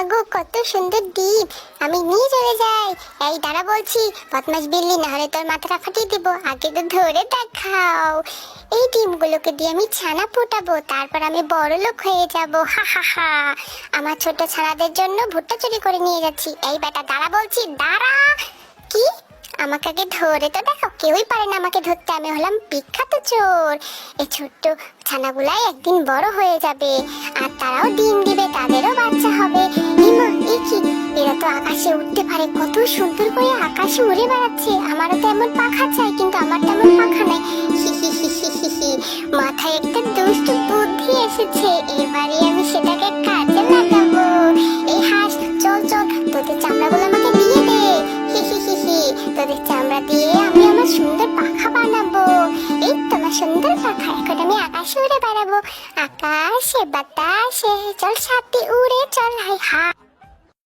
মাগো, কত সুন্দর ডিম! আমি নিয়ে চলে যাই। এই দাঁড়া বলছি, বদমাস বিল্লি, না হলে তোর মাথাটা ফাটিয়ে দিব। আগে তো ধরে দেখাও। এই ডিমগুলোকে দিয়ে আমি ছানা ফোটাবো, তারপর আমি বড় লোক হয়ে যাব। হা হা হা। আমার ছোট ছানাদের জন্য ভুট্টা চুরি করে নিয়ে যাচ্ছি। এই বেটা দাঁড়া বলছি, দাঁড়া। কি? আমাকে আগে ধরে তো দেখো, কেউই পারে না আমাকে ধরতে। আমি হলাম বিখ্যাত চোর। এই ছোট্ট ছানাগুলাই একদিন বড় হয়ে যাবে, আর তারাও ডিম দিবে, তাদেরও বাচ্চা হবে। হিমা, এ কি? এরা তো আকাশে উঠতে পারে, কত সুন্দর করে আকাশে উড়ে বেড়াচ্ছে। আমারও তো এমন পাখা চাই, কিন্তু আমার তেমন পাখা নাই। হি হি হি হি হি হি। মাথায় একটা দুষ্ট বুদ্ধি এসেছে, এবারে আমি সেটাকে কাজে লাগাবো। এই হাঁস, চল চল, তোদের চামড়াগুলো আমাকে দিয়ে দে। হি হি হি হি। তোদের চামড়া দিয়ে আমি আমার সুন্দর পাখা বানাবো। এই তোমার সুন্দর পাখা, এখন আমি আকাশে উড়ে বেড়াবো। আকাশে বাতাসে চল, সাথে উড়ে চল, হাই হা।